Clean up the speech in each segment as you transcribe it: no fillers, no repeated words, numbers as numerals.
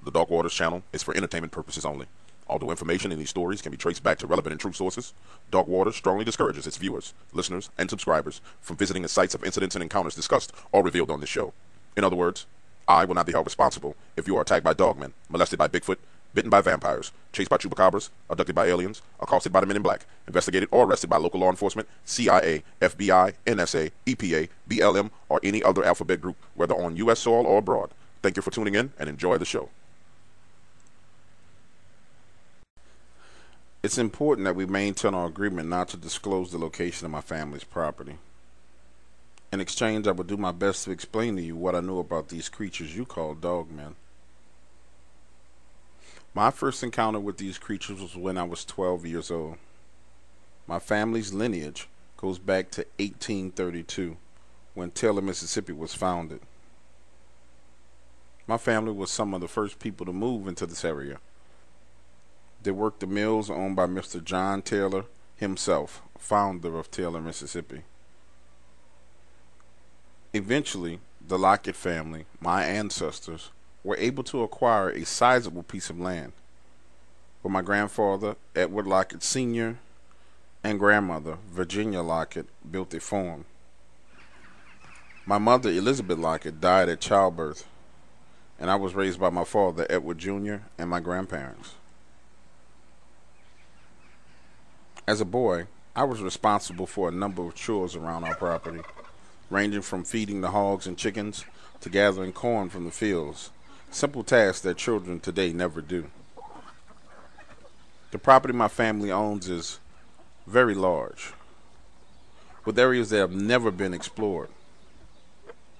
The Dark Waters channel is for entertainment purposes only. Although information in these stories can be traced back to relevant and true sources, Dark Waters strongly discourages its viewers, listeners, and subscribers from visiting the sites of incidents and encounters discussed or revealed on this show. In other words, I will not be held responsible if you are attacked by dogmen, molested by Bigfoot, bitten by vampires, chased by chupacabras, abducted by aliens, accosted by the men in black, investigated or arrested by local law enforcement, CIA, FBI, NSA, EPA, BLM, or any other alphabet group, whether on U.S. soil or abroad. Thank you for tuning in and enjoy the show. It's important that we maintain our agreement not to disclose the location of my family's property. In exchange, I will do my best to explain to you what I know about these creatures you call dogmen. My first encounter with these creatures was when I was 12 years old. My family's lineage goes back to 1832, when Taylor, Mississippi was founded. My family was some of the first people to move into this area. They worked the mills owned by Mr. John Taylor himself, founder of Taylor, Mississippi. Eventually, the Locket family, my ancestors, were able to acquire a sizable piece of land, where my grandfather, Edward Lockett III., and grandmother, Virginia Locket, built a farm. My mother, Elizabeth Locket, died at childbirth, and I was raised by my father, Edward Jr., and my grandparents. As a boy, I was responsible for a number of chores around our property, ranging from feeding the hogs and chickens to gathering corn from the fields, simple tasks that children today never do. The property my family owns is very large, with areas that have never been explored.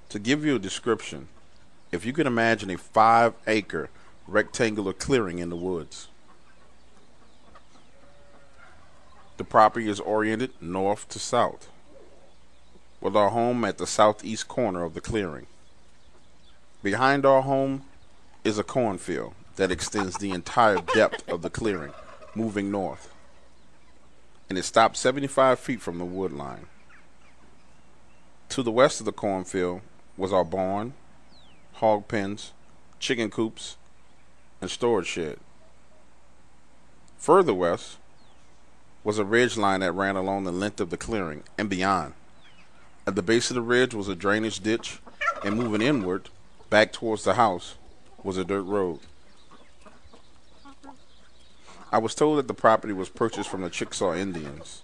To give you a description, if you can imagine a 5-acre rectangular clearing in the woods. The property is oriented north to south, with our home at the southeast corner of the clearing. Behind our home is a cornfield that extends the entire depth of the clearing, moving north, and it stops 75 feet from the wood line. To the west of the cornfield was our barn, hog pens, chicken coops, and storage shed. Further west was a ridge line that ran along the length of the clearing and beyond. At the base of the ridge was a drainage ditch, and moving inward, back towards the house, was a dirt road. I was told that the property was purchased from the Chickasaw Indians.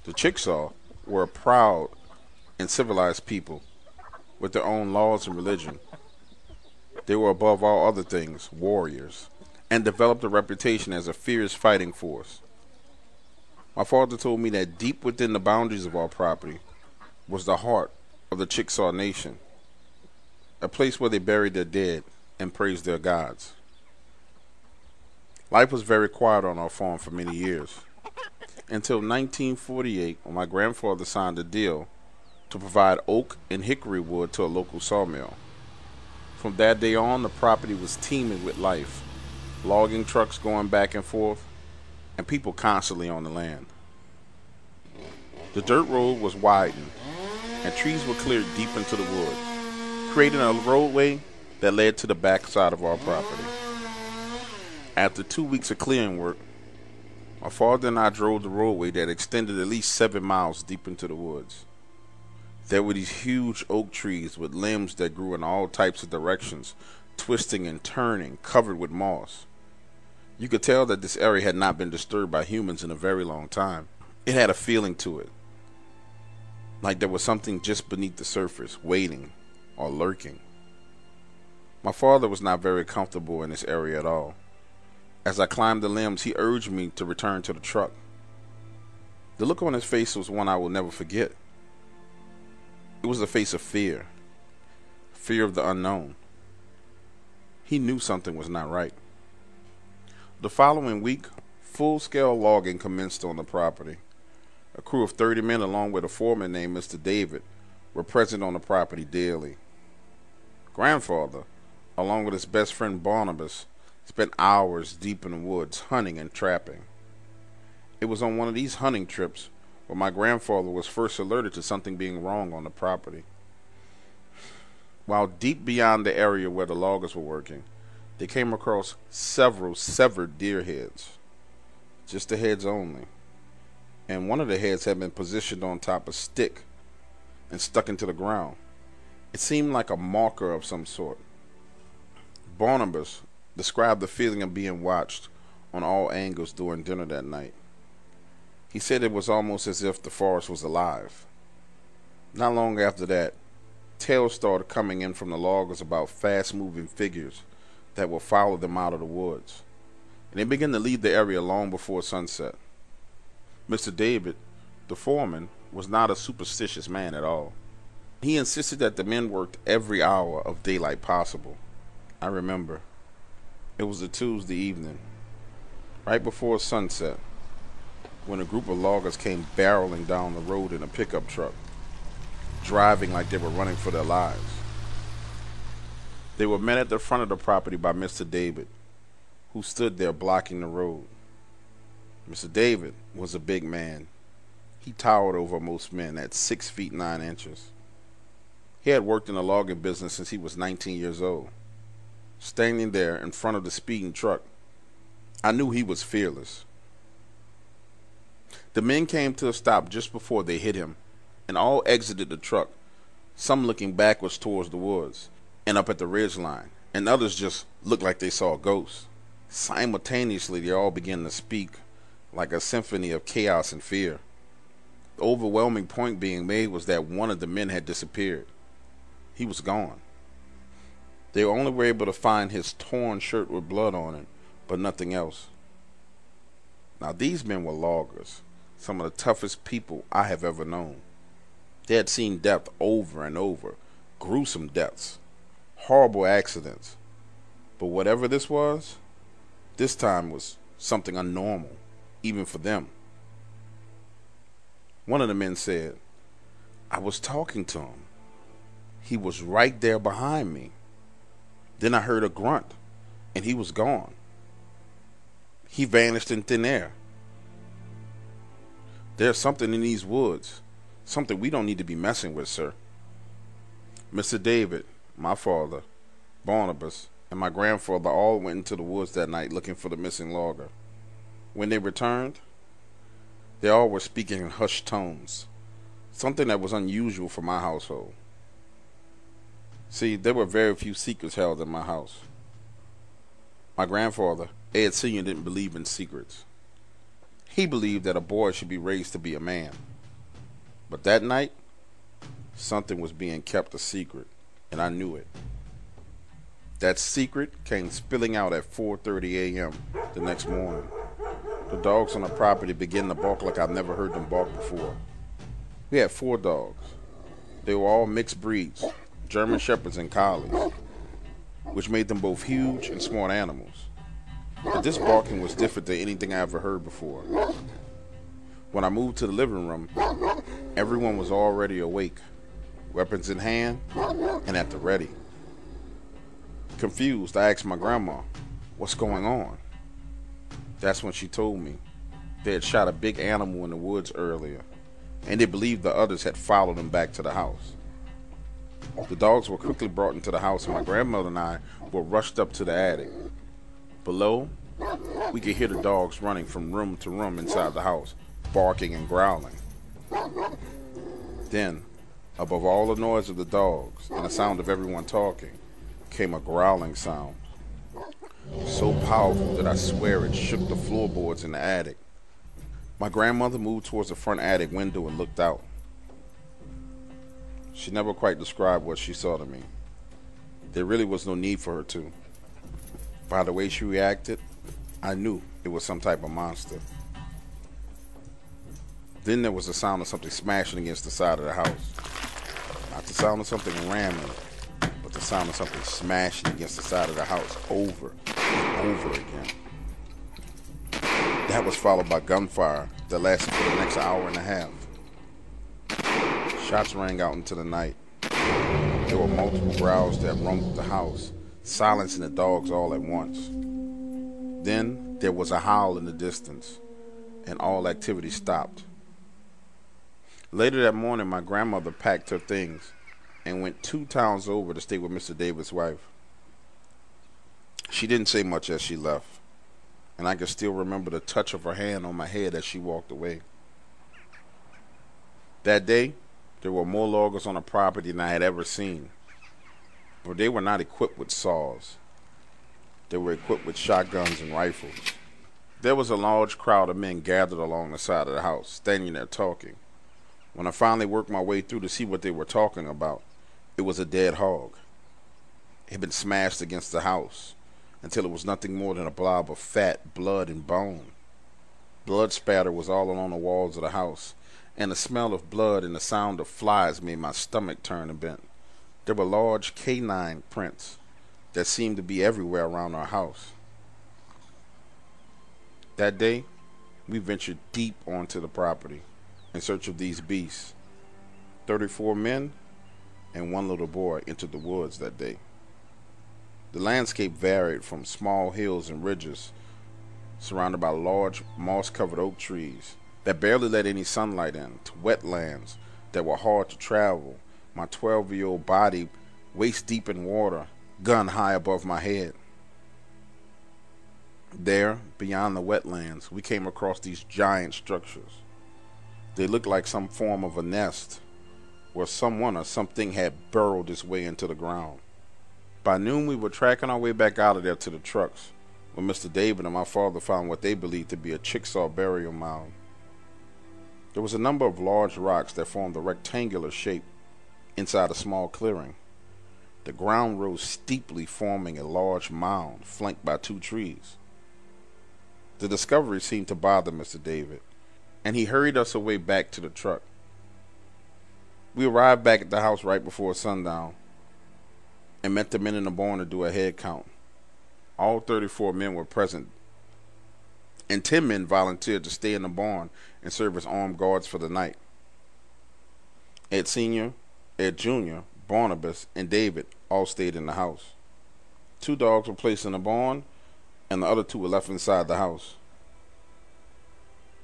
The Chickasaw were a proud and civilized people with their own laws and religion. They were above all other things warriors, and developed a reputation as a fierce fighting force. My father told me that deep within the boundaries of our property was the heart of the Chickasaw Nation, a place where they buried their dead and praised their gods. Life was very quiet on our farm for many years, until 1948, when my grandfather signed a deal to provide oak and hickory wood to a local sawmill. From that day on, the property was teeming with life, logging trucks going back and forth, and people constantly on the land. The dirt road was widened, and trees were cleared deep into the wood, creating a roadway that led to the back side of our property. After 2 weeks of clearing work, my father and I drove the roadway that extended at least 7 miles deep into the woods. There were these huge oak trees with limbs that grew in all types of directions, twisting and turning, covered with moss. You could tell that this area had not been disturbed by humans in a very long time. It had a feeling to it, like there was something just beneath the surface, waiting or lurking. My father was not very comfortable in this area at all. As I climbed the limbs, he urged me to return to the truck. The look on his face was one I will never forget. It was a face of fear, fear of the unknown. He knew something was not right. The following week, full-scale logging commenced on the property. A crew of 30 men, along with a foreman named Mr. David, were present on the property daily. Grandfather, along with his best friend Barnabas, spent hours deep in the woods hunting and trapping. It was on one of these hunting trips where my grandfather was first alerted to something being wrong on the property. While deep beyond the area where the loggers were working, They came across several severed deer heads, just the heads only, and one of the heads had been positioned on top of a stick and stuck into the ground. It seemed like a marker of some sort. Barnabas described the feeling of being watched on all angles during dinner that night. He said it was almost as if the forest was alive. Not long after that, tales started coming in from the loggers about fast-moving figures that would follow them out of the woods, and they began to leave the area long before sunset. Mr. David, the foreman, was not a superstitious man at all. He insisted that the men worked every hour of daylight possible. I remember. It was a Tuesday evening, right before sunset, when a group of loggers came barreling down the road in a pickup truck, driving like they were running for their lives. They were met at the front of the property by Mr. David, who stood there blocking the road. Mr. David was a big man. He towered over most men at 6 feet 9 inches. He had worked in the logging business since he was 19 years old. Standing there in front of the speeding truck, I knew he was fearless. The men came to a stop just before they hit him, and all exited the truck, some looking backwards towards the woods and up at the ridge line, and others just looked like they saw a ghost. Simultaneously, they all began to speak like a symphony of chaos and fear. The overwhelming point being made was that one of the men had disappeared. He was gone. They only were able to find his torn shirt with blood on it, but nothing else. Now these men were loggers, some of the toughest people I have ever known. They had seen death over and over, gruesome deaths, horrible accidents. But whatever this was, this time was something unnormal, even for them. One of the men said, "I was talking to him. He was right there behind me. Then I heard a grunt, and he was gone. He vanished in thin air. There's something in these woods, something we don't need to be messing with, sir." Mr. David, my father, Barnabas, and my grandfather all went into the woods that night looking for the missing logger. When they returned, they all were speaking in hushed tones, something that was unusual for my household. See, there were very few secrets held in my house. My grandfather, Ed Sr., didn't believe in secrets. He believed that a boy should be raised to be a man. But that night, something was being kept a secret, and I knew it. That secret came spilling out at 4:30 a.m. the next morning. The dogs on the property began to bark like I've never heard them bark before. We had 4 dogs. They were all mixed breeds, German Shepherds and Collies, which made them both huge and smart animals. But this barking was different than anything I ever heard before. When I moved to the living room, everyone was already awake, weapons in hand and at the ready. Confused, I asked my grandma, "What's going on?" That's when she told me they had shot a big animal in the woods earlier, and they believed the others had followed them back to the house. The dogs were quickly brought into the house, and my grandmother and I were rushed up to the attic. Below, we could hear the dogs running from room to room inside the house, barking and growling. Then, above all the noise of the dogs and the sound of everyone talking, came a growling sound, so powerful that I swear it shook the floorboards in the attic. My grandmother moved towards the front attic window and looked out. She never quite described what she saw to me. There really was no need for her to. By the way she reacted, I knew it was some type of monster. Then there was the sound of something smashing against the side of the house. Not the sound of something ramming, but the sound of something smashing against the side of the house over and over again. That was followed by gunfire that lasted for the next hour and a half. Shots rang out into the night. There were multiple growls that rumbled the house, silencing the dogs all at once. Then there was a howl in the distance, and all activity stopped. Later that morning, my grandmother packed her things and went 2 towns over to stay with Mr. David's wife. She didn't say much as she left, and I can still remember the touch of her hand on my head as she walked away. That day, there were more loggers on the property than I had ever seen, but they were not equipped with saws. They were equipped with shotguns and rifles. There was a large crowd of men gathered along the side of the house, standing there talking. When I finally worked my way through to see what they were talking about, it was a dead hog. It had been smashed against the house until it was nothing more than a blob of fat, blood, and bone. Blood spatter was all along the walls of the house, and the smell of blood and the sound of flies made my stomach turn and bend. There were large canine prints that seemed to be everywhere around our house. That day, we ventured deep onto the property in search of these beasts. 34 men and one little boy entered the woods that day. The landscape varied from small hills and ridges surrounded by large moss-covered oak trees that barely let any sunlight in, to wetlands that were hard to travel, my 12-year-old body waist-deep in water, gun high above my head. There, beyond the wetlands, we came across these giant structures. They looked like some form of a nest where someone or something had burrowed its way into the ground. By noon, we were tracking our way back out of there to the trucks when Mr. David and my father found what they believed to be a Chickasaw burial mound. There was a number of large rocks that formed a rectangular shape inside a small clearing. The ground rose steeply, forming a large mound flanked by 2 trees. The discovery seemed to bother Mr. David, and he hurried us away back to the truck. We arrived back at the house right before sundown and met the men in the barn to do a head count. All 34 men were present, and 10 men volunteered to stay in the barn and serve as armed guards for the night. Ed Sr., Ed Jr., Barnabas, and David all stayed in the house. 2 dogs were placed in the barn, and the other 2 were left inside the house.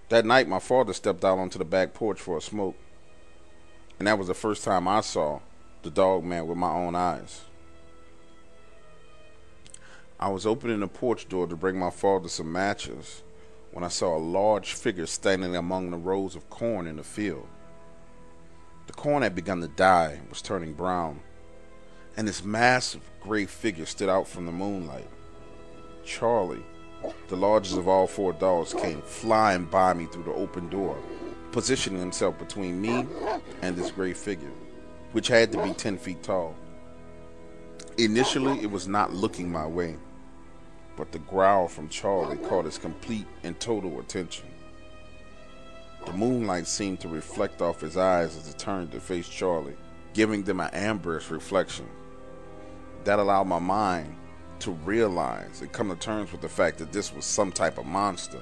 That night, my father stepped out onto the back porch for a smoke, and that was the first time I saw the Dogman with my own eyes. I was opening the porch door to bring my father some matches when I saw a large figure standing among the rows of corn in the field. The corn had begun to die and was turning brown, and this massive gray figure stood out from the moonlight. Charlie, the largest of all 4 dogs, came flying by me through the open door, positioning himself between me and this gray figure, which had to be 10 feet tall. Initially, it was not looking my way, but the growl from Charlie caught his complete and total attention. The moonlight seemed to reflect off his eyes as it turned to face Charlie, giving them an amberish reflection. That allowed my mind to realize and come to terms with the fact that this was some type of monster.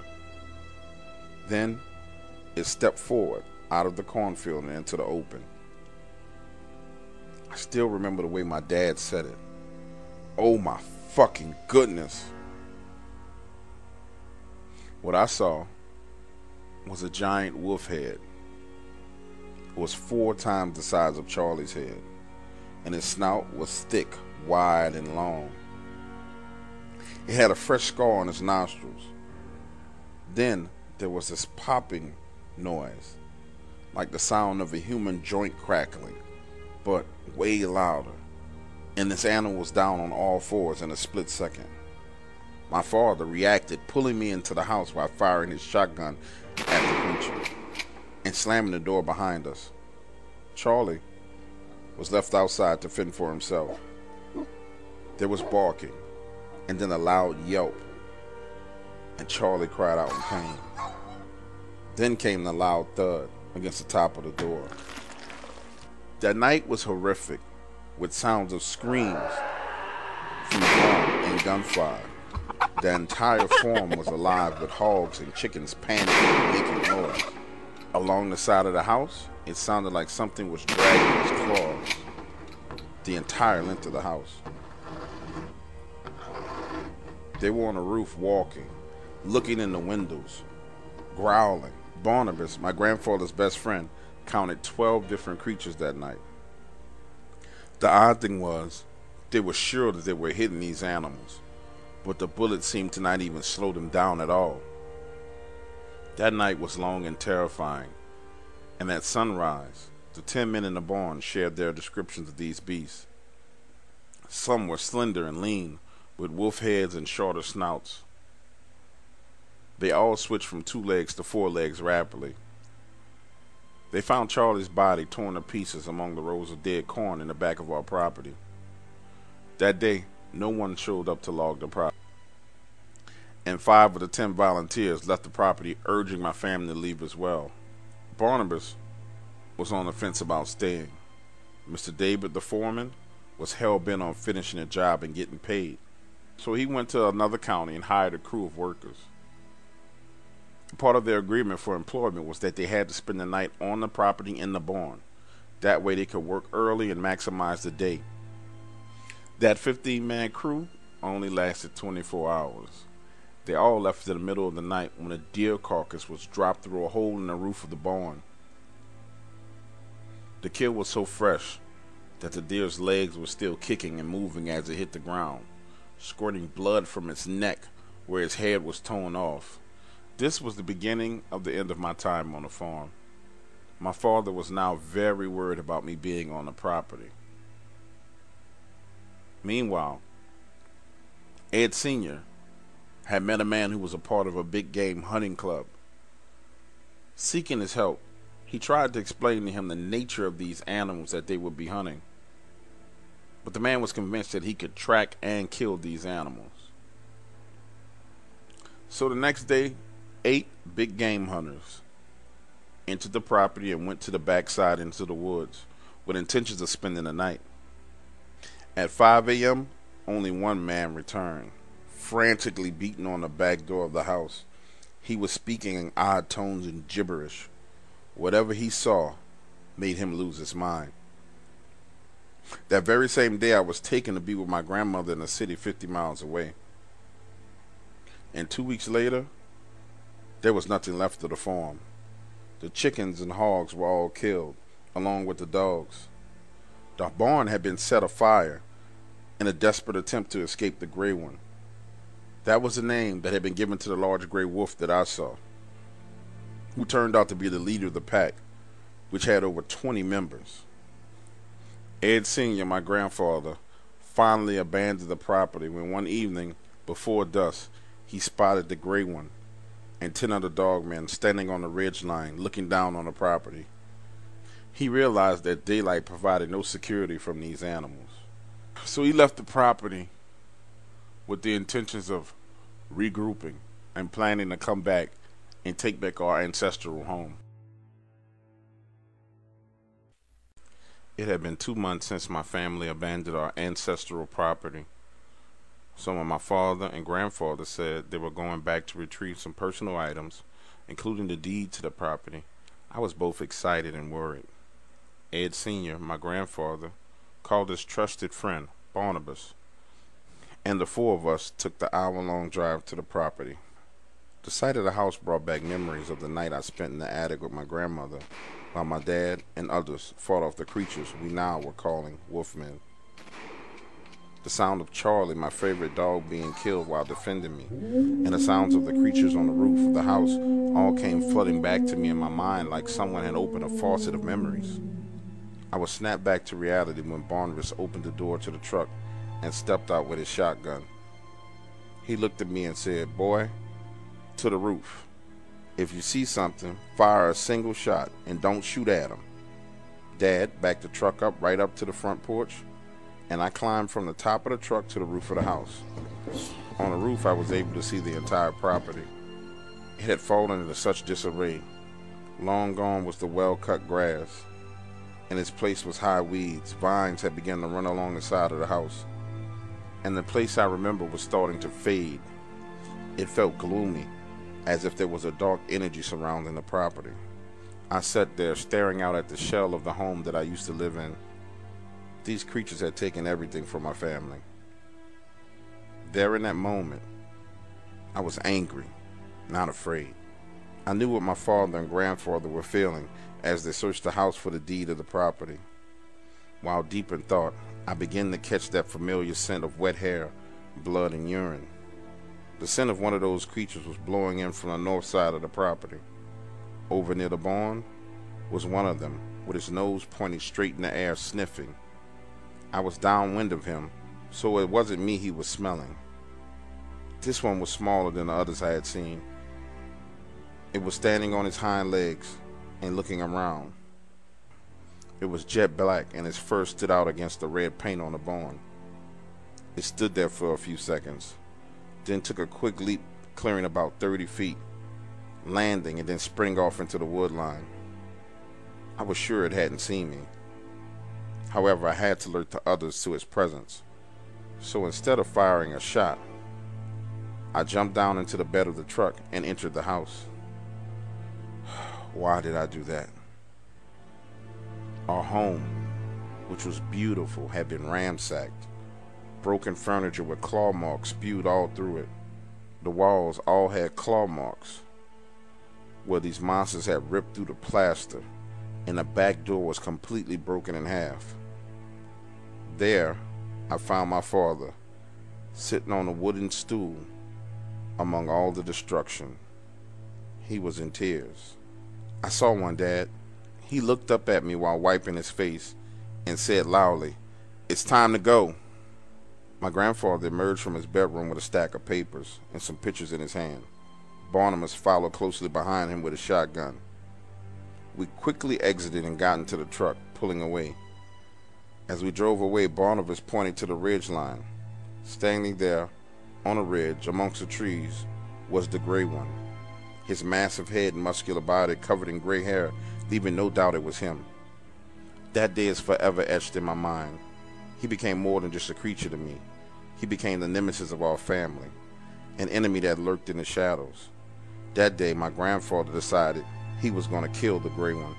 Then, it stepped forward out of the cornfield and into the open. I still remember the way my dad said it. Oh my fucking goodness. What I saw was a giant wolf head. It was 4 times the size of Charlie's head, and his snout was thick, wide, and long. It had a fresh scar on its nostrils. Then there was this popping noise, like the sound of a human joint crackling, but way louder, and this animal was down on all 4s in a split second. My father reacted, pulling me into the house while firing his shotgun at the creature and slamming the door behind us. Charlie was left outside to fend for himself. There was barking, and then a loud yelp, and Charlie cried out in pain. Then came the loud thud against the top of the door. That night was horrific, with sounds of screams from drum and gunfire. The entire farm was alive with hogs and chickens panicking and making noise. Along the side of the house, it sounded like something was dragging its claws the entire length of the house. They were on the roof walking, looking in the windows, growling. Barnabas, my grandfather's best friend, counted 12 different creatures that night. The odd thing was, they were sure that they were hitting these animals, but the bullet seemed to not even slow them down at all. That night was long and terrifying, and at sunrise, the 10 men in the barn shared their descriptions of these beasts. Some were slender and lean, with wolf heads and shorter snouts. They all switched from 2 legs to 4 legs rapidly. They found Charlie's body torn to pieces among the rows of dead corn in the back of our property. That day, no one showed up to log the property, and 5 of the 10 volunteers left the property, urging my family to leave as well. Barnabas was on the fence about staying. Mr. David, the foreman, was hell-bent on finishing the job and getting paid, so he went to another county and hired a crew of workers. Part of their agreement for employment was that they had to spend the night on the property in the barn. That way they could work early and maximize the day. That 15-man crew only lasted 24 hours. They all left in the middle of the night when a deer carcass was dropped through a hole in the roof of the barn. The kill was so fresh that the deer's legs were still kicking and moving as it hit the ground, squirting blood from its neck where its head was torn off. This was the beginning of the end of my time on the farm. My father was now very worried about me being on the property. Meanwhile, Ed Sr. had met a man who was a part of a big game hunting club. Seeking his help, he tried to explain to him the nature of these animals that they would be hunting. But the man was convinced that he could track and kill these animals. So the next day, 8 big game hunters entered the property and went to the backside into the woods with intentions of spending the night. At 5 a.m., only one man returned, frantically beating on the back door of the house. He was speaking in odd tones and gibberish. Whatever he saw made him lose his mind. That very same day, I was taken to be with my grandmother in a city 50 miles away. And 2 weeks later, there was nothing left of the farm. The chickens and hogs were all killed, along with the dogs. The barn had been set afire in a desperate attempt to escape the gray one. That was the name that had been given to the large gray wolf that I saw, who turned out to be the leader of the pack, which had over 20 members. Ed Sr., my grandfather, finally abandoned the property when one evening, before dusk, he spotted the gray one and 10 other dogmen standing on the ridge line looking down on the property. He realized that daylight provided no security from these animals. So he left the property with the intentions of regrouping and planning to come back and take back our ancestral home. It had been 2 months since my family abandoned our ancestral property. Some of my father and grandfather said they were going back to retrieve some personal items, including the deed to the property. I was both excited and worried. Ed Sr., my grandfather, called his trusted friend, Barnabas, and the 4 of us took the hour-long drive to the property. The sight of the house brought back memories of the night I spent in the attic with my grandmother, while my dad and others fought off the creatures we now were calling wolfmen. The sound of Charlie, my favorite dog, being killed while defending me, and the sounds of the creatures on the roof of the house all came flooding back to me in my mind like someone had opened a faucet of memories. I was snapped back to reality when Barnabas opened the door to the truck and stepped out with his shotgun. He looked at me and said, "Boy, to the roof. If you see something, fire a single shot and don't shoot at them." Dad backed the truck up right up to the front porch, and I climbed from the top of the truck to the roof of the house. On the roof, I was able to see the entire property. It had fallen into such disarray. Long gone was the well-cut grass. In its place was high weeds. Vines had begun to run along the side of the house, and the place I remember was starting to fade. It felt gloomy, as if there was a dark energy surrounding the property. I sat there staring out at the shell of the home that I used to live in. These creatures had taken everything from my family. There in that moment, I was angry, not afraid. I knew what my father and grandfather were feeling as they searched the house for the deed of the property. While deep in thought, I began to catch that familiar scent of wet hair, blood, and urine. The scent of one of those creatures was blowing in from the north side of the property. Over near the barn was one of them, with his nose pointing straight in the air, sniffing. I was downwind of him, so it wasn't me he was smelling. This one was smaller than the others I had seen. It was standing on its hind legs and looking around. It was jet black, and its fur stood out against the red paint on the barn. It stood there for a few seconds, then took a quick leap, clearing about 30 feet, landing and then sprinting off into the wood line. I was sure it hadn't seen me. However, I had to alert the others to its presence. So instead of firing a shot, I jumped down into the bed of the truck and entered the house. Why did I do that? Our home, which was beautiful, had been ransacked. Broken furniture with claw marks spewed all through it. The walls all had claw marks where these monsters had ripped through the plaster, and the back door was completely broken in half. There, I found my father, sitting on a wooden stool among all the destruction. He was in tears. I saw one, Dad. He looked up at me while wiping his face and said loudly, "It's time to go." My grandfather emerged from his bedroom with a stack of papers and some pictures in his hand. Barnabas followed closely behind him with a shotgun. We quickly exited and got into the truck, pulling away. As we drove away, Barnabas pointed to the ridge line. Standing there on a ridge amongst the trees was the gray one, his massive head and muscular body covered in gray hair, leaving no doubt it was him. That day is forever etched in my mind. He became more than just a creature to me. He became the nemesis of our family, an enemy that lurked in the shadows. That day, my grandfather decided he was going to kill the gray one.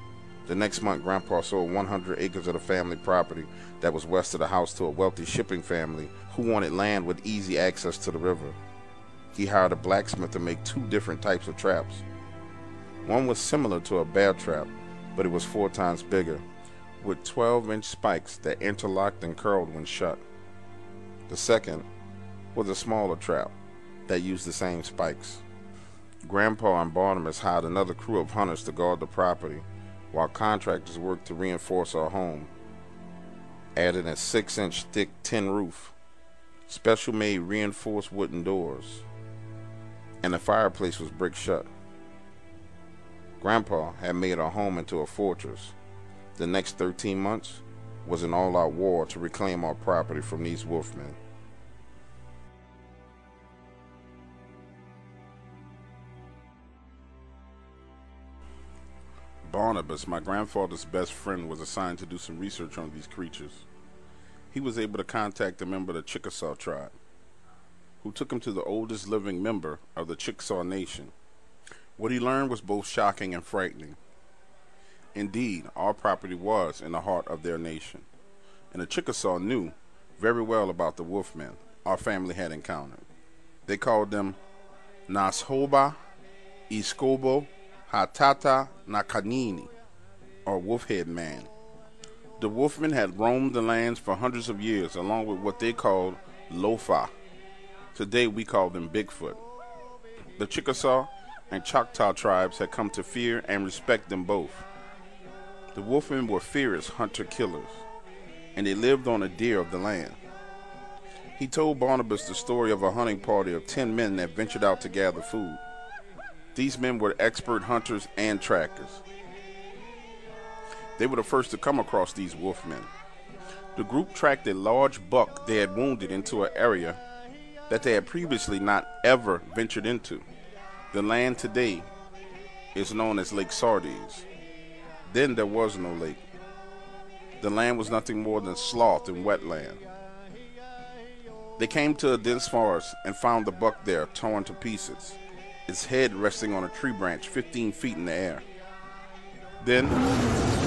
The next month, Grandpa sold 100 acres of the family property that was west of the house to a wealthy shipping family who wanted land with easy access to the river. He hired a blacksmith to make 2 different types of traps. One was similar to a bear trap, but it was 4 times bigger, with 12-inch spikes that interlocked and curled when shut. The second was a smaller trap that used the same spikes. Grandpa and Barnabas hired another crew of hunters to guard the property, while contractors worked to reinforce our home, adding a 6-inch thick tin roof, special-made reinforced wooden doors, and the fireplace was brick shut. Grandpa had made our home into a fortress. The next 13 months was an all-out war to reclaim our property from these wolfmen. Barnabas, my grandfather's best friend, was assigned to do some research on these creatures. He was able to contact a member of the Chickasaw tribe, who took him to the oldest living member of the Chickasaw Nation. What he learned was both shocking and frightening. Indeed, our property was in the heart of their nation, and the Chickasaw knew very well about the wolfmen our family had encountered. They called them Nashoba, Iskobo, Hatata Nakanini, or Wolfhead Man. The wolfmen had roamed the lands for hundreds of years, along with what they called Lofa. Today we call them Bigfoot. The Chickasaw and Choctaw tribes had come to fear and respect them both. The wolfmen were fierce hunter-killers, and they lived on the deer of the land. He told Barnabas the story of a hunting party of 10 men that ventured out to gather food. These men were expert hunters and trackers. They were the first to come across these wolfmen. The group tracked a large buck they had wounded into an area that they had previously not ever ventured into. The land today is known as Lake Sardis. Then there was no lake. The land was nothing more than slough and wetland. They came to a dense forest and found the buck there torn to pieces, its head resting on a tree branch 15 feet in the air. Then,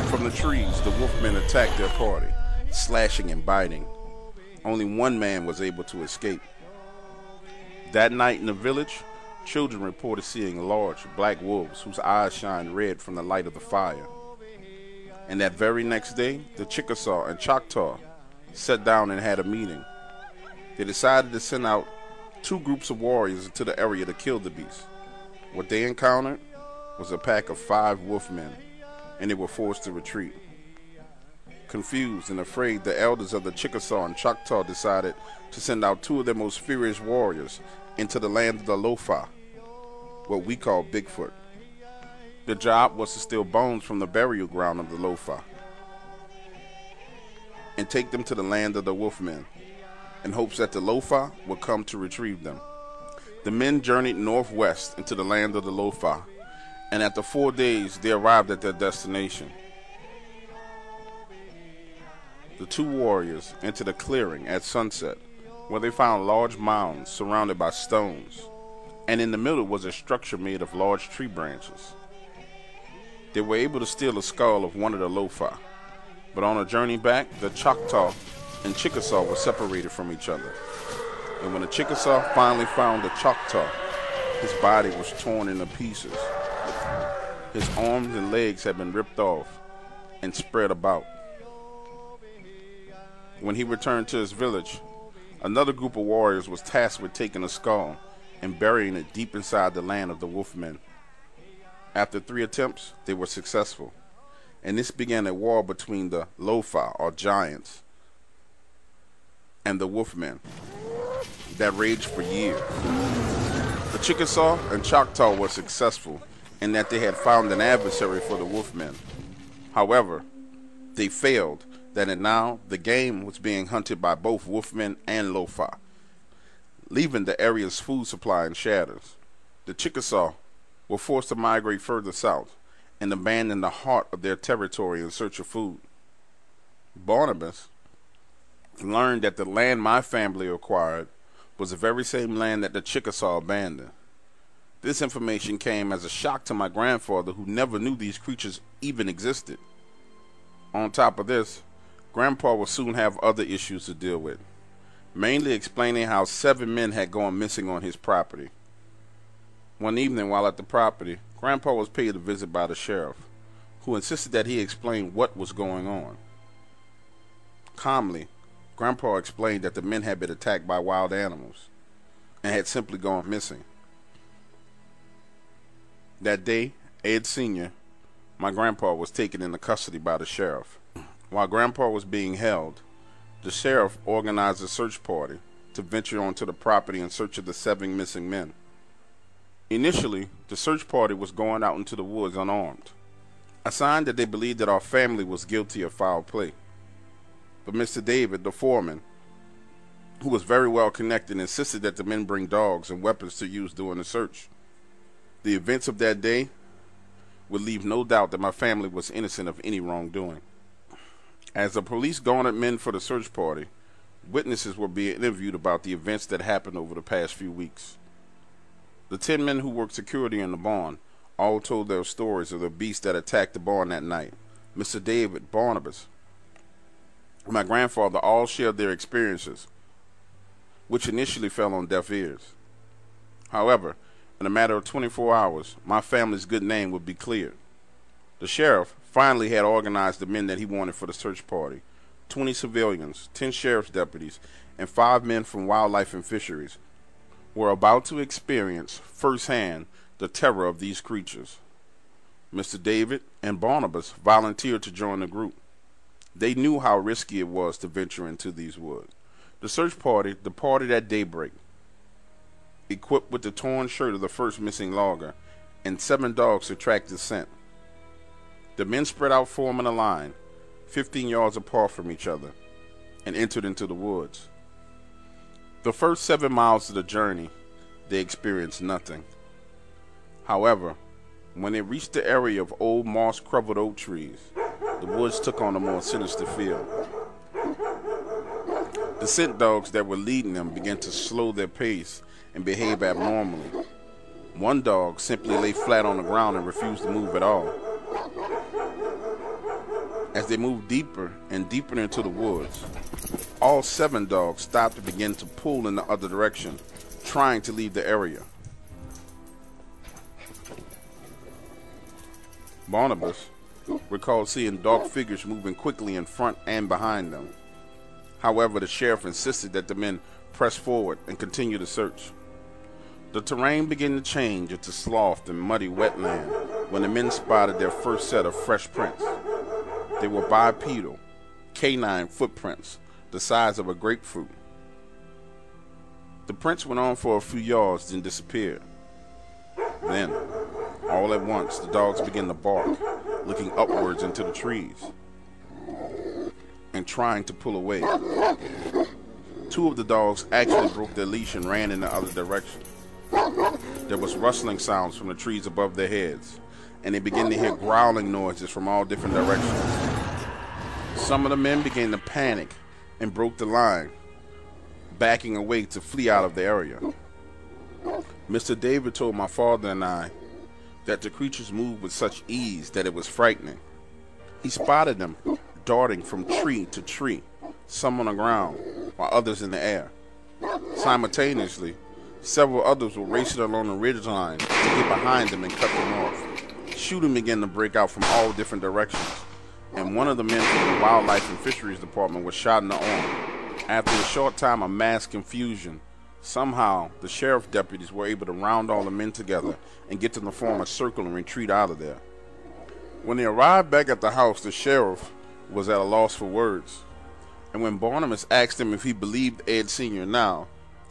from the trees, the wolfmen attacked their party, slashing and biting. Only one man was able to escape. That night in the village, children reported seeing large black wolves whose eyes shined red from the light of the fire. And that very next day, the Chickasaw and Choctaw sat down and had a meeting. They decided to send out two groups of warriors into the area to kill the beast. What they encountered was a pack of 5 wolfmen, and they were forced to retreat. Confused and afraid, the elders of the Chickasaw and Choctaw decided to send out 2 of their most furious warriors into the land of the Lofa, what we call Bigfoot. Their job was to steal bones from the burial ground of the Lofa and take them to the land of the Wolfmen in hopes that the Lofa would come to retrieve them. The men journeyed northwest into the land of the Lofa, and after 4 days they arrived at their destination. The 2 warriors entered a clearing at sunset where they found large mounds surrounded by stones, and in the middle was a structure made of large tree branches. They were able to steal a skull of one of the Lofa, but on a journey back, the Choctaw and Chickasaw were separated from each other. And when the Chickasaw finally found the Choctaw, his body was torn into pieces. His arms and legs had been ripped off and spread about. When he returned to his village, another group of warriors was tasked with taking the skull and burying it deep inside the land of the Wolfmen. After 3 attempts, they were successful, and this began a war between the Lofa, or giants, and the Wolfmen that raged for years. The Chickasaw and Choctaw were successful in that they had found an adversary for the Wolfmen. However, they failed that and now the game was being hunted by both Wolfmen and Lofa, leaving the area's food supply in shatters. The Chickasaw were forced to migrate further south and abandon the heart of their territory in search of food. Barnabas learned that the land my family acquired was the very same land that the Chickasaw abandoned. This information came as a shock to my grandfather, who never knew these creatures even existed. On top of this, Grandpa will soon have other issues to deal with, mainly explaining how 7 men had gone missing on his property. One evening while at the property, Grandpa was paid a visit by the sheriff, who insisted that he explain what was going on. Calmly, Grandpa explained that the men had been attacked by wild animals and had simply gone missing. That day, Ed Sr., my grandpa, was taken into custody by the sheriff. While Grandpa was being held, the sheriff organized a search party to venture onto the property in search of the 7 missing men. Initially, the search party was going out into the woods unarmed, a sign that they believed that our family was guilty of foul play. But Mr. David, the foreman, who was very well connected, insisted that the men bring dogs and weapons to use during the search. The events of that day would leave no doubt that my family was innocent of any wrongdoing. As the police garnered men for the search party, witnesses were being interviewed about the events that happened over the past few weeks. The 10 men who worked security in the barn all told their stories of the beast that attacked the barn that night. Mr. David, Barnabas, and my grandfather all shared their experiences, which initially fell on deaf ears. However, in a matter of 24 hours, my family's good name would be cleared. The sheriff finally had organized the men that he wanted for the search party: 20 civilians, 10 sheriff's deputies, and 5 men from wildlife and fisheries were about to experience firsthand the terror of these creatures. Mr. David and Barnabas volunteered to join the group. They knew how risky it was to venture into these woods. The search party departed at daybreak, equipped with the torn shirt of the first missing logger and 7 dogs to track the scent. The men spread out, forming a line, 15 yards apart from each other, and entered into the woods. The first 7 miles of the journey, they experienced nothing. However, when they reached the area of old moss-covered oak trees, the woods took on a more sinister feel. The scent dogs that were leading them began to slow their pace and behave abnormally. One dog simply lay flat on the ground and refused to move at all. As they moved deeper and deeper into the woods, all 7 dogs stopped and began to pull in the other direction, trying to leave the area. Barnabas recalled seeing dark figures moving quickly in front and behind them. However, the sheriff insisted that the men pressed forward and continued the search. The terrain began to change into sloughed and muddy wetland when the men spotted their first set of fresh prints. They were bipedal, canine footprints the size of a grapefruit. The prints went on for a few yards, then disappeared. Then, all at once, the dogs began to bark, looking upwards into the trees and trying to pull away. Two of the dogs actually broke their leash and ran in the other direction. There was rustling sounds from the trees above their heads, and they began to hear growling noises from all different directions. Some of the men began to panic and broke the line, backing away to flee out of the area. Mr. David told my father and I that the creatures moved with such ease that it was frightening. He spotted them darting from tree to tree, some on the ground, while others in the air. Simultaneously, several others were racing along the ridge line to get behind them and cut them off. Shooting began to break out from all different directions, and one of the men from the Wildlife and Fisheries Department was shot in the arm. After a short time of mass confusion, somehow the sheriff deputies were able to round all the men together and get them to form a circle and retreat out of there. When they arrived back at the house, the sheriff was at a loss for words, and when Barnabas asked him if he believed Ed Sr. now,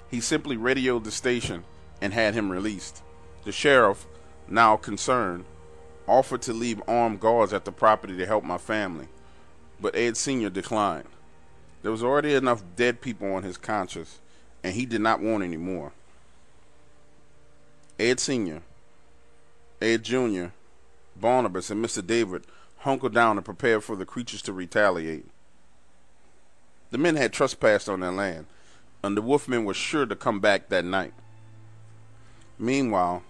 he simply radioed the station and had him released. The sheriff, now concerned, offered to leave armed guards at the property to help my family, but Ed Sr. declined. There was already enough dead people on his conscience, and he did not want any more. Ed Sr., Ed Jr., Barnabas, and Mr. David hunkered down and prepared for the creatures to retaliate. The men had trespassed on their land, and the wolfmen were sure to come back that night. Meanwhile,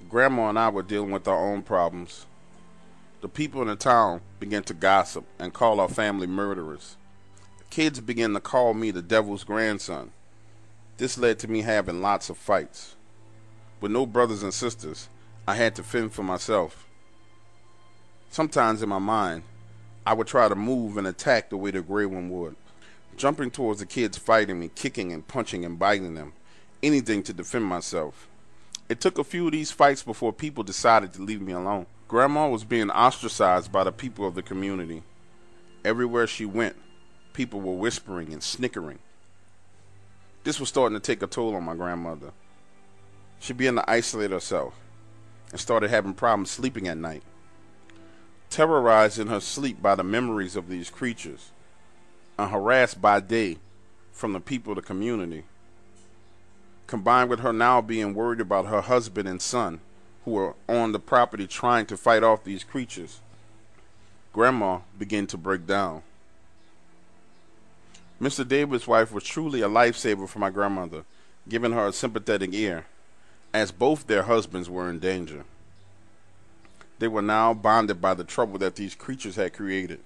Grandma and I were dealing with our own problems. The people in the town began to gossip and call our family murderers. Kids began to call me the devil's grandson. This led to me having lots of fights. With no brothers and sisters, I had to fend for myself. Sometimes in my mind, I would try to move and attack the way the gray one would, jumping towards the kids fighting me, kicking and punching and biting them, anything to defend myself. It took a few of these fights before people decided to leave me alone. Grandma was being ostracized by the people of the community. Everywhere she went, people were whispering and snickering. This was starting to take a toll on my grandmother. She began to isolate herself and started having problems sleeping at night. Terrorized in her sleep by the memories of these creatures, and harassed by day from the people of the community, combined with her now being worried about her husband and son who were on the property trying to fight off these creatures, Grandma began to break down. Mr. David's wife was truly a lifesaver for my grandmother, giving her a sympathetic ear, as both their husbands were in danger. They were now bonded by the trouble that these creatures had created.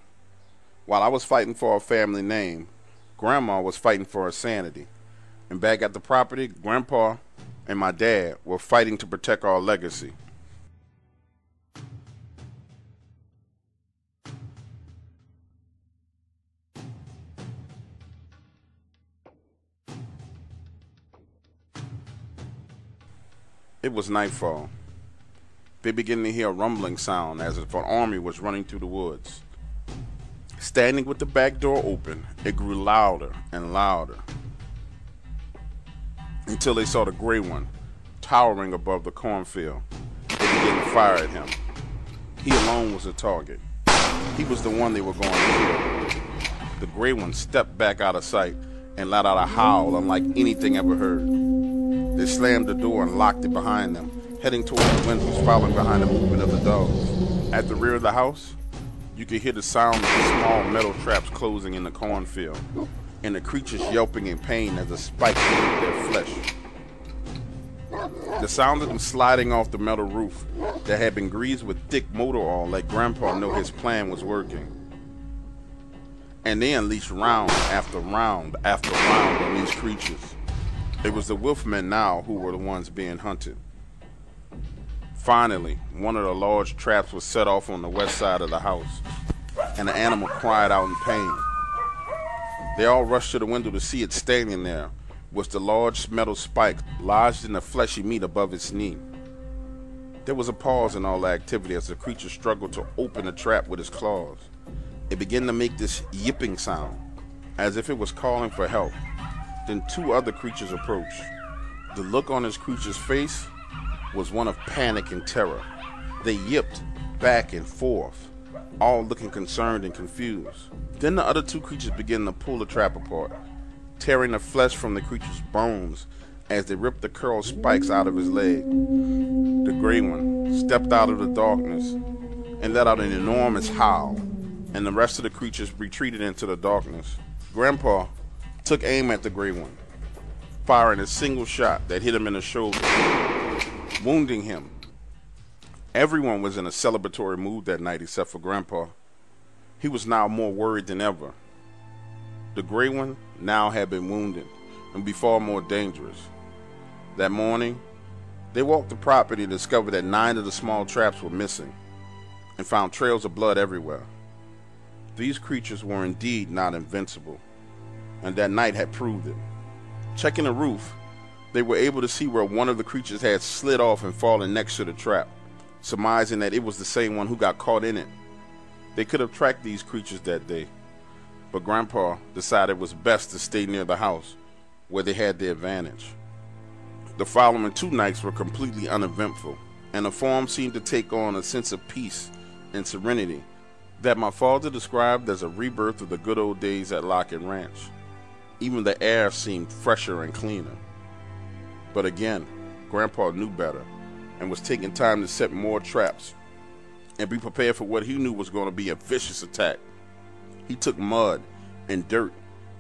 While I was fighting for our family name, Grandma was fighting for her sanity. And back at the property, Grandpa and my dad were fighting to protect our legacy. It was nightfall. They began to hear a rumbling sound as if an army was running through the woods. Standing with the back door open, it grew louder and louder, until they saw the gray one towering above the cornfield. They began to fire at him. He alone was a target. He was the one they were going to kill. The gray one stepped back out of sight and let out a howl unlike anything ever heard. They slammed the door and locked it behind them, heading toward the windows, following behind the movement of the dogs. At the rear of the house, you could hear the sound of the small metal traps closing in the cornfield, and the creatures yelping in pain as the spikes hit their flesh. The sound of them sliding off the metal roof that had been greased with thick motor oil let Grandpa know his plan was working. And they unleashed round after round after round on these creatures. It was the wolfmen now who were the ones being hunted. Finally, one of the large traps was set off on the west side of the house, and the animal cried out in pain. They all rushed to the window to see it standing there, was the large metal spike lodged in the fleshy meat above its knee. There was a pause in all the activity as the creature struggled to open the trap with its claws. It began to make this yipping sound, as if it was calling for help. Then two other creatures approached. The look on this creature's face was one of panic and terror. They yipped back and forth, all looking concerned and confused. Then the other two creatures began to pull the trap apart, tearing the flesh from the creature's bones as they ripped the curled spikes out of his leg. The gray one stepped out of the darkness and let out an enormous howl, and the rest of the creatures retreated into the darkness. Grandpa took aim at the gray one, firing a single shot that hit him in the shoulder, wounding him. Everyone was in a celebratory mood that night except for Grandpa. He was now more worried than ever. The gray one now had been wounded and be far more dangerous. That morning, they walked the property and discovered that 9 of the small traps were missing and found trails of blood everywhere. These creatures were indeed not invincible, and that night had proved it. Checking the roof, they were able to see where one of the creatures had slid off and fallen next to the trap, surmising that it was the same one who got caught in it. They could have tracked these creatures that day, but Grandpa decided it was best to stay near the house where they had the advantage. The following 2 nights were completely uneventful, and the farm seemed to take on a sense of peace and serenity that my father described as a rebirth of the good old days at Locket Ranch. Even the air seemed fresher and cleaner. But again, Grandpa knew better and was taking time to set more traps and be prepared for what he knew was going to be a vicious attack. He took mud and dirt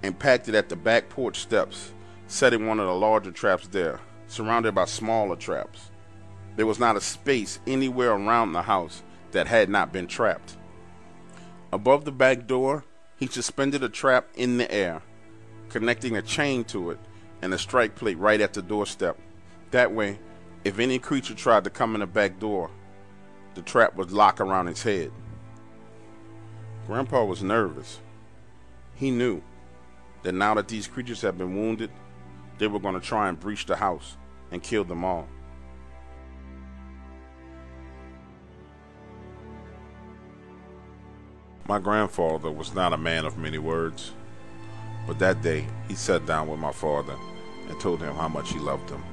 and packed it at the back porch steps, setting one of the larger traps there, surrounded by smaller traps. There was not a space anywhere around the house that had not been trapped. Above the back door, he suspended a trap in the air, connecting a chain to it and a strike plate right at the doorstep. That way, if any creature tried to come in the back door, the trap would lock around its head. Grandpa was nervous. He knew that now that these creatures had been wounded, they were going to try and breach the house and kill them all. My grandfather was not a man of many words, but that day he sat down with my father and told him how much he loved him.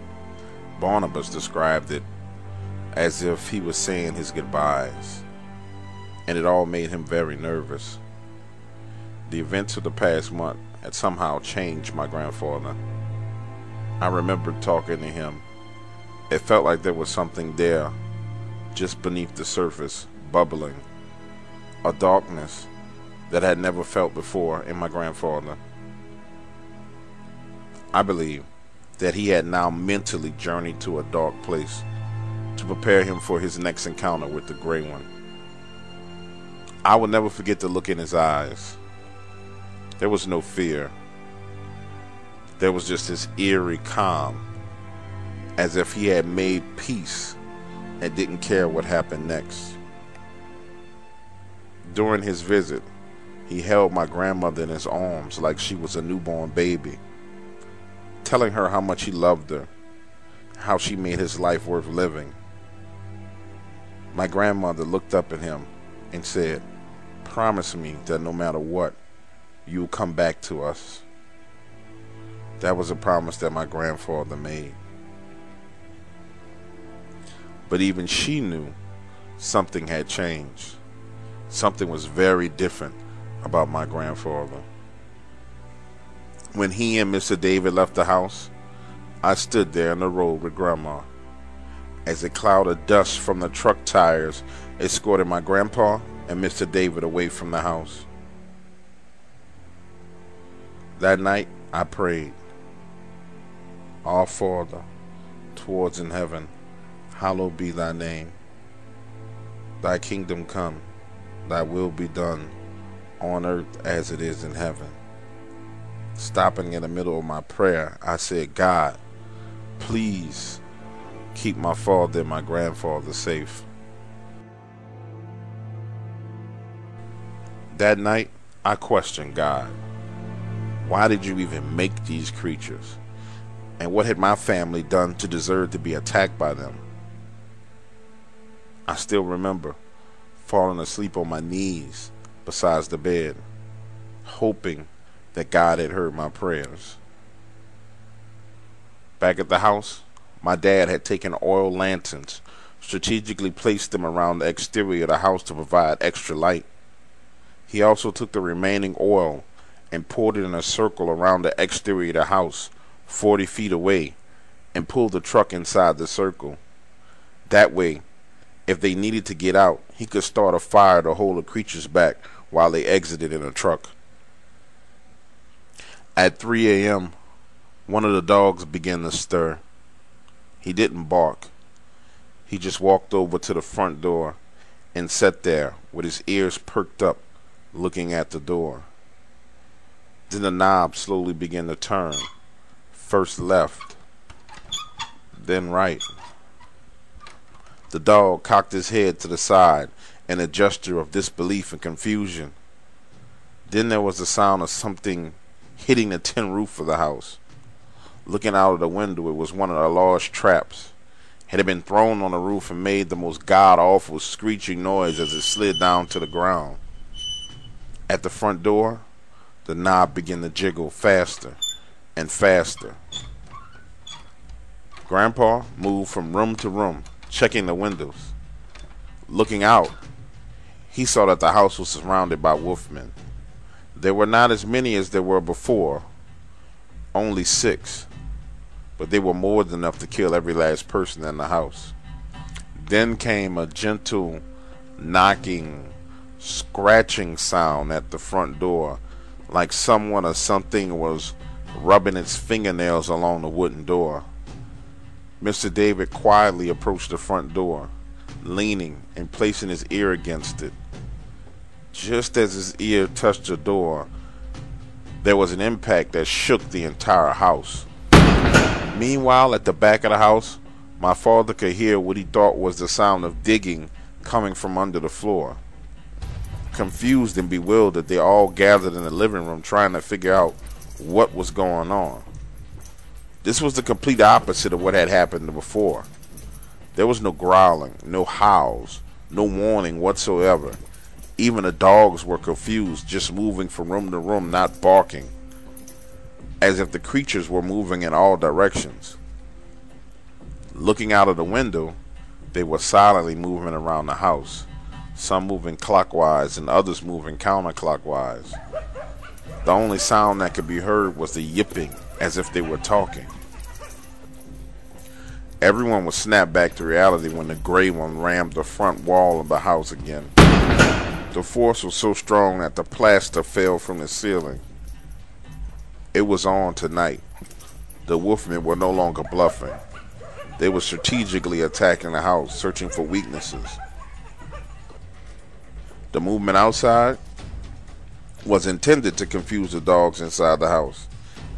Barnabas described it as if he was saying his goodbyes, and it all made him very nervous. The events of the past month had somehow changed my grandfather. I remembered talking to him. It felt like there was something there, just beneath the surface, bubbling. A darkness that I had never felt before in my grandfather. I believe that he had now mentally journeyed to a dark place to prepare him for his next encounter with the Gray One. I will never forget the look in his eyes. There was no fear. There was just this eerie calm, as if he had made peace and didn't care what happened next. During his visit, he held my grandmother in his arms like she was a newborn baby, telling her how much he loved her, how she made his life worth living. My grandmother looked up at him and said, "Promise me that no matter what, you'll come back to us." That was a promise that my grandfather made. But even she knew something had changed. Something was very different about my grandfather. When he and Mr. David left the house, I stood there in the road with Grandma, as a cloud of dust from the truck tires escorted my grandpa and Mr. David away from the house. That night, I prayed, "Our Father, towards in heaven, hallowed be thy name. Thy kingdom come, thy will be done, on earth as it is in heaven." Stopping in the middle of my prayer, I said, "God, please keep my father and my grandfather safe." That night, I questioned God. Why did you even make these creatures? And what had my family done to deserve to be attacked by them? I still remember falling asleep on my knees beside the bed, hoping that God had heard my prayers. Back at the house, my dad had taken oil lanterns, strategically placed them around the exterior of the house to provide extra light. He also took the remaining oil and poured it in a circle around the exterior of the house, 40 feet away, and pulled the truck inside the circle. That way, if they needed to get out, he could start a fire to hold the creatures back while they exited in a truck. At 3 a.m., one of the dogs began to stir. He didn't bark. He just walked over to the front door and sat there with his ears perked up, looking at the door. Then the knob slowly began to turn, first left, then right. The dog cocked his head to the side in a gesture of disbelief and confusion. Then there was the sound of something hitting the tin roof of the house. Looking out of the window, it was one of the large traps. It had been thrown on the roof and made the most god-awful screeching noise as it slid down to the ground. At the front door, the knob began to jiggle faster and faster. Grandpa moved from room to room, checking the windows. Looking out, he saw that the house was surrounded by wolfmen. There were not as many as there were before, only 6, but they were more than enough to kill every last person in the house. Then came a gentle knocking, scratching sound at the front door, like someone or something was rubbing its fingernails along the wooden door. Mr. David quietly approached the front door, leaning and placing his ear against it. Just as his ear touched the door, there was an impact that shook the entire house. Meanwhile, at the back of the house, my father could hear what he thought was the sound of digging coming from under the floor. Confused and bewildered, they all gathered in the living room trying to figure out what was going on. This was the complete opposite of what had happened before. There was no growling, no howls, no warning whatsoever. Even the dogs were confused, just moving from room to room, not barking, as if the creatures were moving in all directions. Looking out of the window, they were silently moving around the house, some moving clockwise and others moving counterclockwise. The only sound that could be heard was the yipping, as if they were talking. Everyone was snapped back to reality when the gray one rammed the front wall of the house again. The force was so strong that the plaster fell from the ceiling. It was on tonight. The wolfmen were no longer bluffing. They were strategically attacking the house, searching for weaknesses. The movement outside was intended to confuse the dogs inside the house,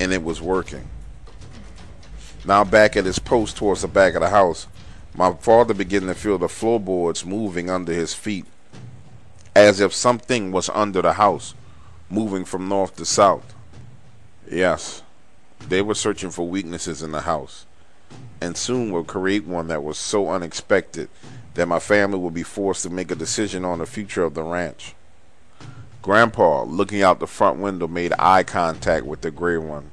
and it was working. Now back at his post towards the back of the house, my father began to feel the floorboards moving under his feet, as if something was under the house, moving from north to south. Yes, they were searching for weaknesses in the house, and soon would create one that was so unexpected that my family would be forced to make a decision on the future of the ranch. Grandpa, looking out the front window, made eye contact with the gray one.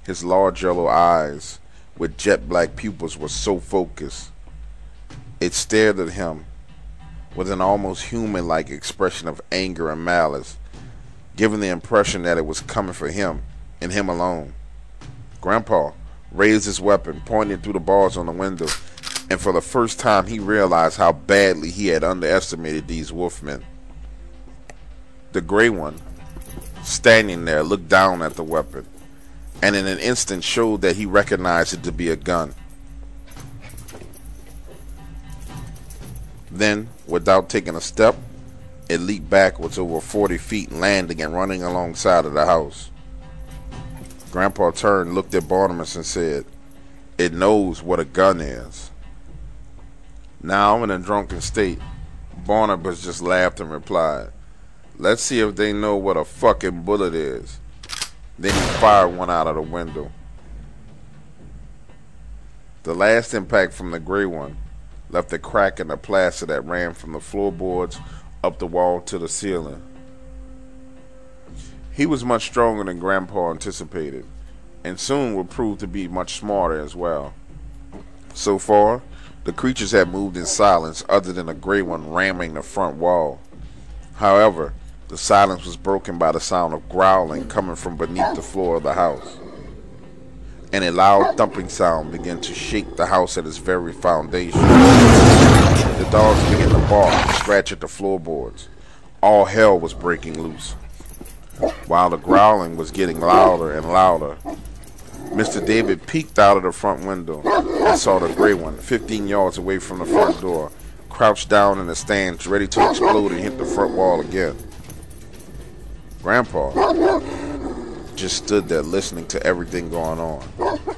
His large yellow eyes, with jet black pupils, were so focused. It stared at him with an almost human-like expression of anger and malice, giving the impression that it was coming for him and him alone. Grandpa raised his weapon, pointing through the bars on the window, and for the first time he realized how badly he had underestimated these wolfmen. The gray one, standing there, looked down at the weapon, and in an instant showed that he recognized it to be a gun. Then, without taking a step, it leaped backwards over 40 feet, landing and running alongside of the house. Grandpa turned, looked at Barnabas and said, "It knows what a gun is." Now in a drunken state, Barnabas just laughed and replied, "Let's see if they know what a fucking bullet is." Then he fired one out of the window. The last impact from the gray one left a crack in the plaster that ran from the floorboards up the wall to the ceiling. He was much stronger than Grandpa anticipated, and soon would prove to be much smarter as well. So far, the creatures had moved in silence other than a gray one ramming the front wall. However, the silence was broken by the sound of growling coming from beneath the floor of the house. And a loud thumping sound began to shake the house at its very foundation. The dogs began to bark and scratch at the floorboards. All hell was breaking loose. While the growling was getting louder and louder, Mr. David peeked out of the front window and saw the gray one, 15 yards away from the front door, crouched down in the stands, ready to explode and hit the front wall again. Grandpa just stood there listening to everything going on.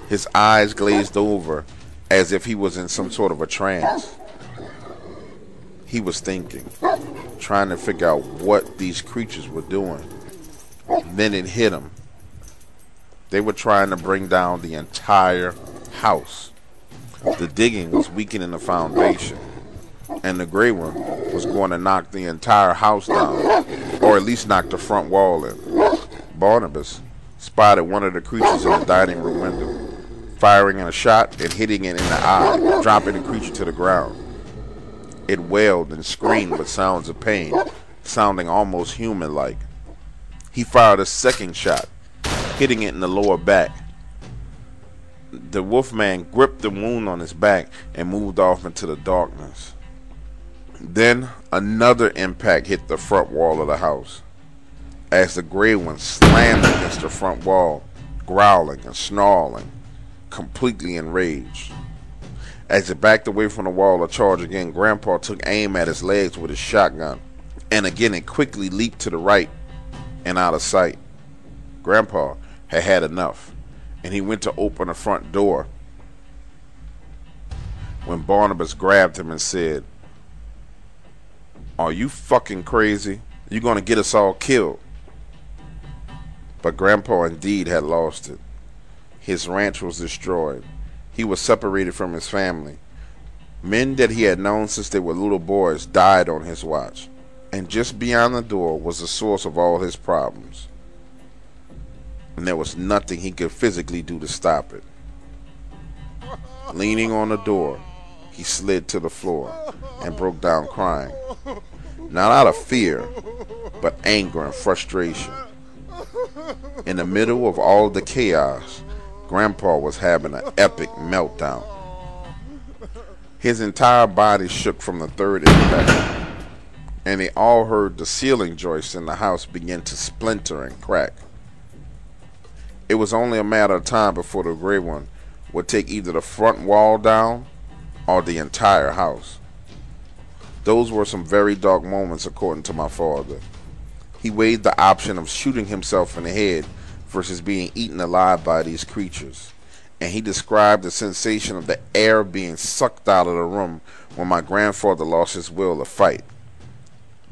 His eyes glazed over as if he was in some sort of a trance. He was thinking, trying to figure out what these creatures were doing. Then it hit him. They were trying to bring down the entire house. The digging was weakening the foundation, and the gray one was going to knock the entire house down, or at least knock the front wall in. Barnabas spotted one of the creatures in the dining room window, firing a shot and hitting it in the eye, dropping the creature to the ground. It wailed and screamed with sounds of pain, sounding almost human-like. He fired a second shot, hitting it in the lower back. The wolfman gripped the wound on his back and moved off into the darkness. Then another impact hit the front wall of the house, as the gray one slammed against the front wall, growling and snarling, completely enraged. As it backed away from the wall to charge again, Grandpa took aim at his legs with his shotgun, and again it quickly leaped to the right and out of sight. Grandpa had had enough, and he went to open the front door when Barnabas grabbed him and said, "Are you fucking crazy? You're gonna get us all killed." But Grandpa indeed had lost it. His ranch was destroyed. He was separated from his family. Men that he had known since they were little boys died on his watch, and just beyond the door was the source of all his problems. And there was nothing he could physically do to stop it. Leaning on the door, he slid to the floor and broke down crying. Not out of fear, but anger and frustration. In the middle of all the chaos, Grandpa was having an epic meltdown. His entire body shook from the third impact, and they all heard the ceiling joists in the house begin to splinter and crack. It was only a matter of time before the gray one would take either the front wall down or the entire house. Those were some very dark moments, according to my father. He weighed the option of shooting himself in the head versus being eaten alive by these creatures, and he described the sensation of the air being sucked out of the room when my grandfather lost his will to fight.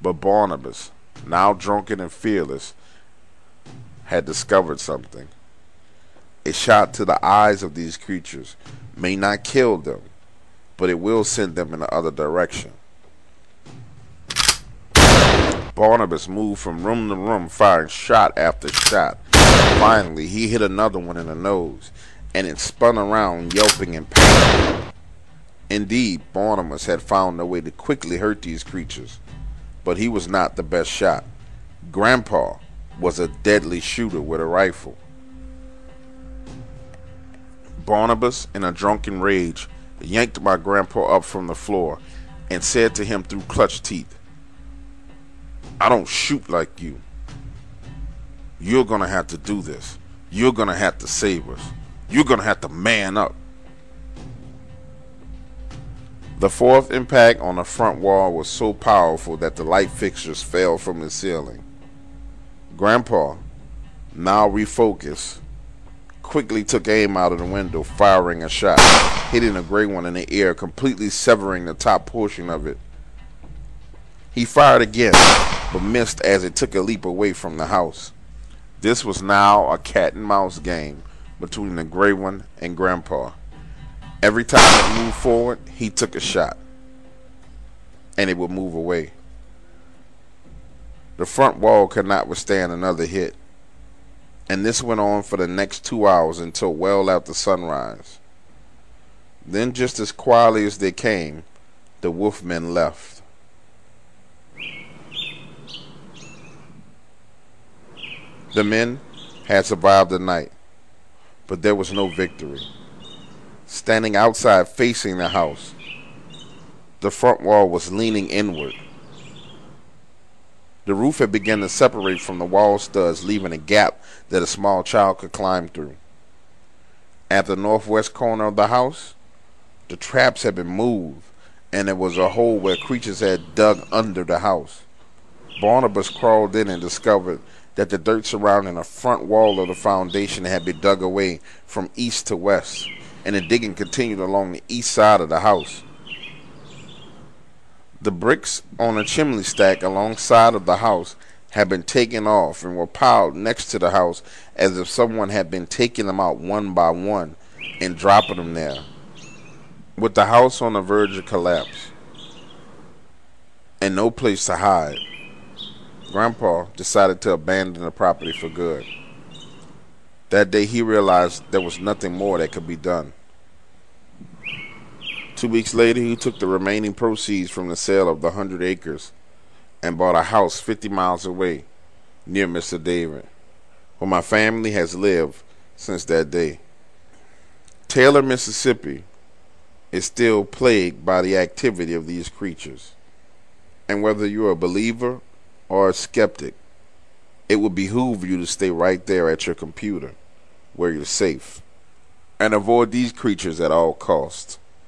But Barnabas, now drunken and fearless, had discovered something. A shot to the eyes of these creatures may not kill them, but it will send them in the other direction. Barnabas moved from room to room, firing shot after shot. Finally, he hit another one in the nose, and it spun around, yelping in pain. Indeed, Barnabas had found a way to quickly hurt these creatures, but he was not the best shot. Grandpa was a deadly shooter with a rifle. Barnabas, in a drunken rage, yanked my grandpa up from the floor and said to him through clenched teeth, "I don't shoot like you. You're gonna have to do this. You're gonna have to save us. You're gonna have to man up." The fourth impact on the front wall was so powerful that the light fixtures fell from the ceiling. Grandpa, now refocused, quickly took aim out of the window, firing a shot, hitting a gray one in the air, completely severing the top portion of it. He fired again, but missed as it took a leap away from the house. This was now a cat and mouse game between the gray one and Grandpa, Every time it moved forward, he took a shot, and it would move away. The front wall could not withstand another hit, and this went on for the next 2 hours until well after sunrise. Then, just as quietly as they came, the wolfmen left. The men had survived the night, but there was no victory. Standing outside facing the house, the front wall was leaning inward. The roof had begun to separate from the wall studs, leaving a gap that a small child could climb through. At the northwest corner of the house, the traps had been moved, and there was a hole where creatures had dug under the house. Barnabas crawled in and discovered that the dirt surrounding the front wall of the foundation had been dug away from east to west, and the digging continued along the east side of the house. The bricks on a chimney stack alongside of the house had been taken off and were piled next to the house as if someone had been taking them out one by one and dropping them there. With the house on the verge of collapse and no place to hide, Grandpa decided to abandon the property for good. That day he realized there was nothing more that could be done. 2 weeks later, he took the remaining proceeds from the sale of the 100 acres and bought a house 50 miles away near Mr. David, where my family has lived since that day. Taylor, Mississippi is still plagued by the activity of these creatures, and whether you're a believer or a skeptic, it would behoove you to stay right there at your computer where you're safe and avoid these creatures at all costs.